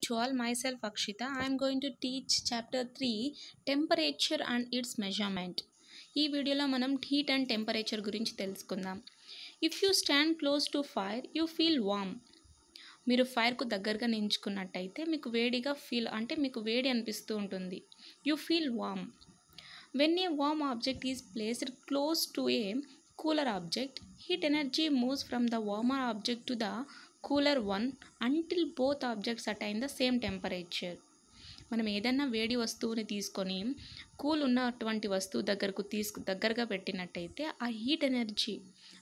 To all, myself Akshita. I am going to teach chapter 3 temperature and its measurement. ఈ వీడియోలో మనం heat and temperature గురించి తెలుసుకుందాం. If you stand close to fire you feel warm. మీరు ఫైర్కు దగ్గరగా నించుకున్నట్టయితే మీకు వేడిగా మీకు వేడి అనిపిస్తూ ఉంటుంది. You feel warm. When a warm object is placed close to A cooler object, heat energy moves from the warmer object to the cooler one until both objects attain the same temperature. మనం ఏదైనా వేడి వస్తువుని తీసుకొని cool ఉన్నటువంటి వస్తువు దగ్గరగా పెట్టినట్టయితే ఆ హీట్ ఎనర్జీ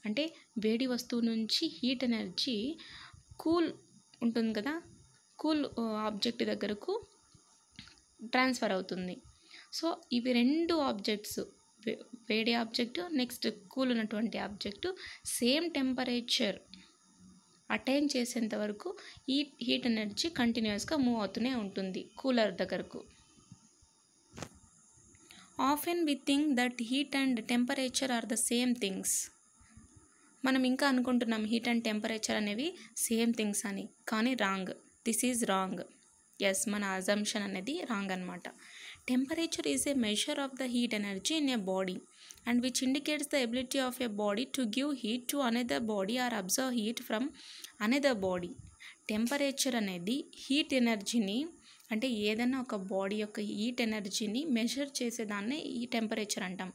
అంటే వేడి వస్తువు నుంచి హీట్ ఎనర్జీ కూల్ ఉంటుంది కదా, కూల్ ఆబ్జెక్ట్ దగ్గరకు ట్రాన్స్ఫర్ అవుతుంది. సో ఇవి రెండు ఆబ్జెక్ట్స్, వేడి ఆబ్జెక్ట్ నెక్స్ట్ కూల్ ఉన్నటువంటి ఆబ్జెక్టు సేమ్ టెంపరేచర్ అటైన్ చేసేంత వరకు ఈ హీట్ ఎనర్జీ కంటిన్యూస్గా మూవ్ అవుతూనే ఉంటుంది కూలర్ దగ్గరకు. Often we think that heat and temperature are the same things. మనం ఇంకా అనుకుంటున్నాం హీట్ అండ్ టెంపరేచర్ అనేవి సేమ్ థింగ్స్ అని, కానీ wrong. This is wrong. Yes, మన అజంప్షన్ అనేది రాంగ్ అనమాట. Temperature is a measure of the heat energy in a body and which indicates the ability of a body to give heat to another body or absorb heat from another body. Temperature అనేది heat ఎనర్జీని అంటే ఏదైనా ఒక body యొక్క heat ఎనర్జీని measure చేసేదాన్నే ఈ temperature అంటాం.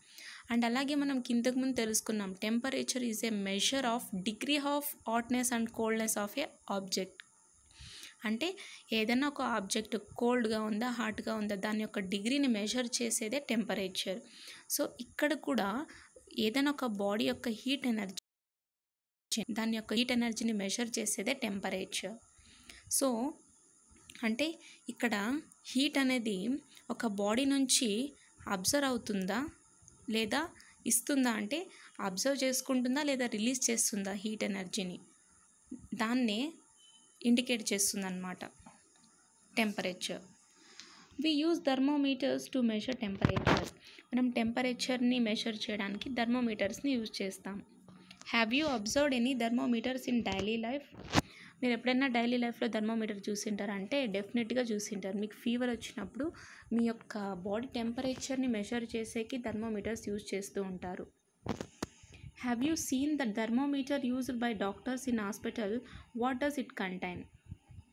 And అలాగే మనం కిందకు ముందు తెలుసుకున్నాం temperature is a measure of degree of hotness and coldness of A object. అంటే ఏదైనా ఒక ఆబ్జెక్ట్ కోల్డ్గా ఉందా హాట్గా ఉందా దాని యొక్క డిగ్రీని మెజర్ చేసేదే టెంపరేచర్. సో ఇక్కడ కూడా ఏదైనా ఒక బాడీ యొక్క హీట్ ఎనర్జీ దాని యొక్క హీట్ ఎనర్జీని మెజర్ చేసేదే టెంపరేచర్. సో అంటే ఇక్కడ హీట్ అనేది ఒక బాడీ నుంచి అబ్జర్వ్ అవుతుందా లేదా ఇస్తుందా, అంటే అబ్జర్వ్ చేసుకుంటుందా లేదా రిలీజ్ చేస్తుందా హీట్ ఎనర్జీని, దాన్నే ఇండికేట్ చేస్తుందన్నమాట temperature. We use thermometers to measure temperature. మనం టెంపరేచర్ని మెజర్ చేయడానికి థర్మోమీటర్స్ని యూజ్ చేస్తాం. Have you observed any thermometers in daily life? మీరు ఎప్పుడైనా డైలీ లైఫ్లో థర్మోమీటర్ చూసింటారంటే డెఫినెట్గా చూసింటారు. మీకు ఫీవర్ వచ్చినప్పుడు మీ యొక్క బాడీ టెంపరేచర్ని మెజర్ చేసేకి థర్మోమీటర్స్ యూజ్ చేస్తూ ఉంటారు. Have you seen the thermometer used by doctors in hospital? What does it contain?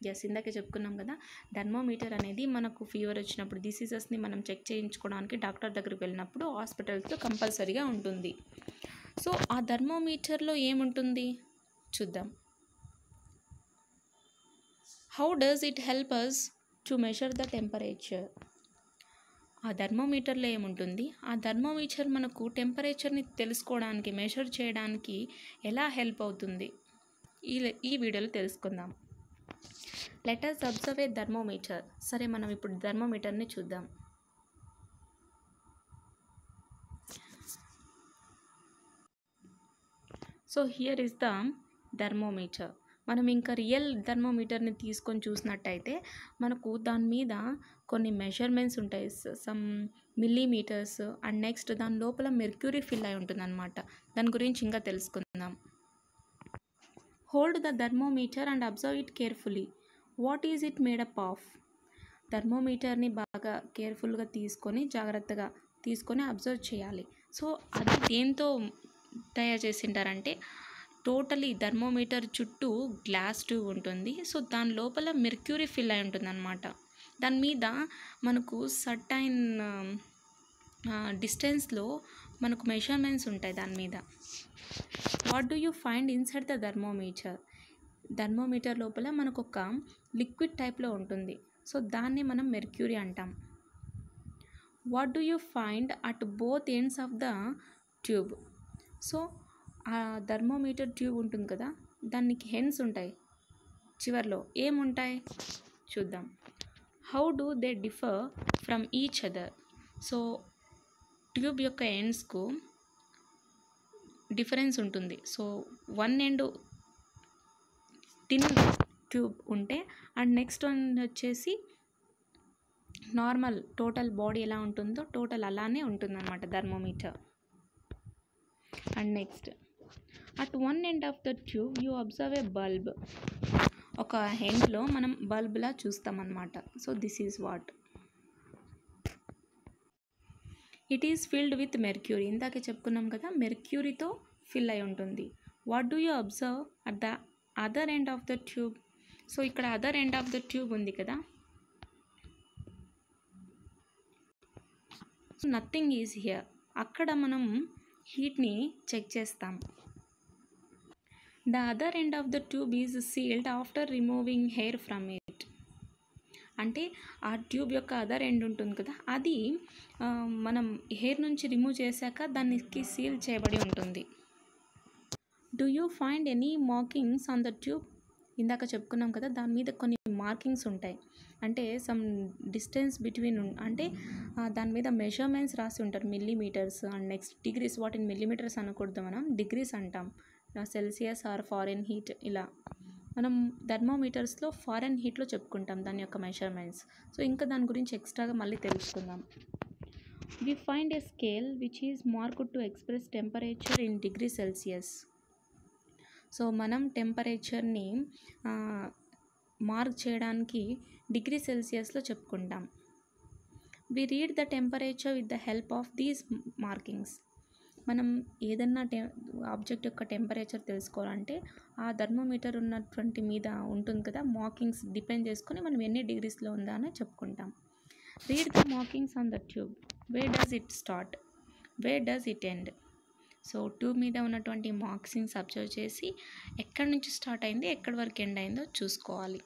Yes, ఇందాకే చెప్పుకున్నాం కదా, థర్మోమీటర్ అనేది మనకు ఫీవర్ వచ్చినప్పుడు డిసీజెస్ని మనం చెక్ చేయించుకోవడానికి డాక్టర్ దగ్గరికి వెళ్ళినప్పుడు హాస్పిటల్స్లో కంపల్సరీగా ఉంటుంది. సో ఆ థర్మోమీటర్లో ఏముంటుంది చూద్దాం. How does it help us to measure the temperature? ఆ థర్మోమీటర్లో ఏముంటుంది, ఆ థర్మోమీటర్ మనకు టెంపరేచర్ని తెలుసుకోవడానికి మెజర్ చేయడానికి ఎలా హెల్ప్ అవుతుంది ఈ వీడియోలో తెలుసుకుందాం. లెట్ us అబ్జర్వ్ ఏ థర్మోమీటర్. సరే, మనం ఇప్పుడు థర్మోమీటర్ని చూద్దాం. So here is the thermometer. మనం ఇంకా రియల్ థర్మోమీటర్ని తీసుకొని చూసినట్టయితే మనకు దాని మీద కొన్ని మెజర్మెంట్స్ ఉంటాయి, సమ్ మిల్లీమీటర్స్, అండ్ నెక్స్ట్ దాని లోపల మెర్క్యూరీ ఫిల్ అయి ఉంటుందన్నమాట. దాని గురించి ఇంకా తెలుసుకుందాం. Hold the thermometer and observe it carefully. What is it made up of? థర్మోమీటర్ని బాగా కేర్ఫుల్గా జాగ్రత్తగా తీసుకొని అబ్జర్వ్ చేయాలి. సో అది దేంతో తయారు చేసింటారంటే టోటలీ థర్మోమీటర్ చుట్టూ గ్లాస్ ట్యూబ్ ఉంటుంది. సో దాని లోపల మెర్క్యూరీ ఫిల్ అయి ఉంటుందన్నమాట. దాని మీద మనకు సర్టైన్ డిస్టెన్స్లో మనకు మెజర్మెంట్స్ ఉంటాయి దాని మీద. What do you find inside the thermometer? Thermometer లోపల మనకు ఒక లిక్విడ్ టైప్లో ఉంటుంది. సో దాన్ని మనం మెర్క్యూరీ అంటాం. What do you find at both ends of the tube? So ఆ థర్మోమీటర్ ట్యూబ్ ఉంటుంది కదా, దానికి హెన్స్ ఉంటాయి, చివర్లో ఏముంటాయి చూద్దాం. How do they differ from each other? So tube యొక్క ఎండ్స్కు డిఫరెన్స్ ఉంటుంది. సో వన్ ఎండ్ టిన్ ట్యూబ్ ఉంటే అండ్ నెక్స్ట్ వన్ వచ్చేసి నార్మల్ టోటల్ బాడీ ఎలా ఉంటుందో టోటల్ అలానే ఉంటుందన్నమాట thermometer. And next at one end of the tube you observe a bulb. ఒక ఎండ్లో మనం బల్బ్లా చూస్తామన్నమాట. So this is what. It is filled with mercury. ఇందాకే చెప్పుకున్నాం కదా, మెర్క్యూరీతో ఫిల్ అయి ఉంటుంది. What do you observe at the other end of the tube? So ఇక్కడ other end of the tube ఉంది కదా, నథింగ్ ఈజ్ హియర్. అక్కడ మనం హీట్ని చెక్ చేస్తాం. The other end of the tube is sealed after removing hair from it. అంటే ఆ tube యొక్క అదర్ ఎండ్ ఉంటుంది కదా, అది మనం హెయిర్ నుంచి రిమూవ్ చేశాక దానికి సీల్ చేయబడి ఉంటుంది. Do you find any markings on the tube? ఇందాక చెప్పుకున్నాం కదా, దాని మీద కొన్ని మార్కింగ్స్ ఉంటాయి. అంటే సమ్ డిస్టెన్స్ బిట్వీన్, అంటే దాని మీద మెజర్మెంట్స్ రాసి ఉంటారు, మిల్లీమీటర్స్ అండ్ నెక్స్ట్ డిగ్రీస్. వాటిని మిల్లీమీటర్స్ అనకూడదు, మనం డిగ్రీస్ అంటాం. సెల్సియస్ ఆర్ ఫారెన్ హీట్, ఇలా మనం థర్మోమీటర్స్లో ఫారెన్ హీట్లో చెప్పుకుంటాం దాని యొక్క మెజర్మెంట్స్. సో ఇంకా దాని గురించి ఎక్స్ట్రాగా మళ్ళీ తెలుసుకుందాం. We find a scale which is marked to express temperature in degree Celsius. So మనం టెంపరేచర్ని మార్క్ చేయడానికి డిగ్రీ సెల్సియస్లో చెప్పుకుంటాం. We read the temperature with the help of these markings. మనం ఏదన్నా ఆబ్జెక్ట్ యొక్క టెంపరేచర్ తెలుసుకోవాలంటే ఆ థర్మోమీటర్ ఉన్నటువంటి మీద ఉంటుంది కదా, మార్కింగ్స్ డిపెండ్ చేసుకొని మనం ఎన్ని డిగ్రీస్లో ఉందా అని చెప్పుకుంటాం. Read the markings on the tube. Where does it start, where does it end? So tube మీద ఉన్నటువంటి మార్కింగ్స్ అబ్జర్వ్ చేసి ఎక్కడి నుంచి స్టార్ట్ అయింది, ఎక్కడి వరకు ఎండ్ అయిందో చూసుకోవాలి.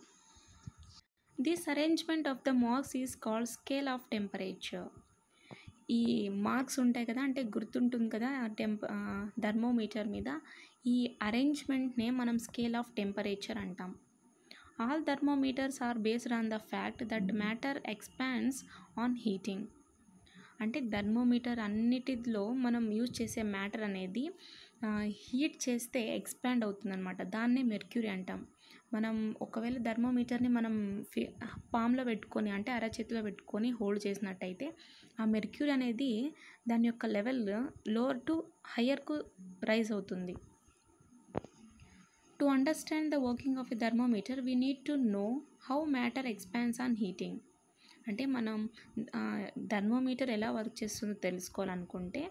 This arrangement of the marks is called scale of temperature. ఈ మార్క్స్ ఉంటాయి కదా, అంటే గుర్తుంటుంది కదా థర్మోమీటర్ మీద, ఈ అరేంజ్మెంట్నే మనం స్కేల్ ఆఫ్ టెంపరేచర్ అంటాం. All thermometers are based on the fact that matter expands on heating. అంటే థర్మోమీటర్ అన్నిటిలో మనం యూజ్ చేసే మ్యాటర్ అనేది హీట్ చేస్తే ఎక్స్పాండ్ అవుతుందన్నమాట. దాన్నే మెర్క్యూరీ అంటాం. మనం ఒకవేళ థర్మోమీటర్ని మనం పామ్లో పెట్టుకొని, అంటే అరచేతిలో పెట్టుకొని హోల్డ్ చేసినట్టయితే ఆ మెర్క్యూరీ అనేది దాని యొక్క లెవెల్ లోవర్ టు హయ్యర్కు రైజ్ అవుతుంది. To understand the working of a thermometer we need to know how matter expands on heating. అంటే మనం థర్మోమీటర్ ఎలా వర్క్ చేస్తుందో తెలుసుకోవాలనుకుంటే,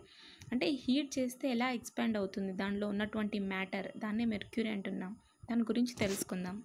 అంటే హీట్ చేస్తే ఎలా ఎక్స్పాండ్ అవుతుంది దానిలో ఉన్నటువంటి మ్యాటర్, దాన్నే మెర్క్యూరీ అంటున్నాం. దాని గురించి తెలుసుకుందాం.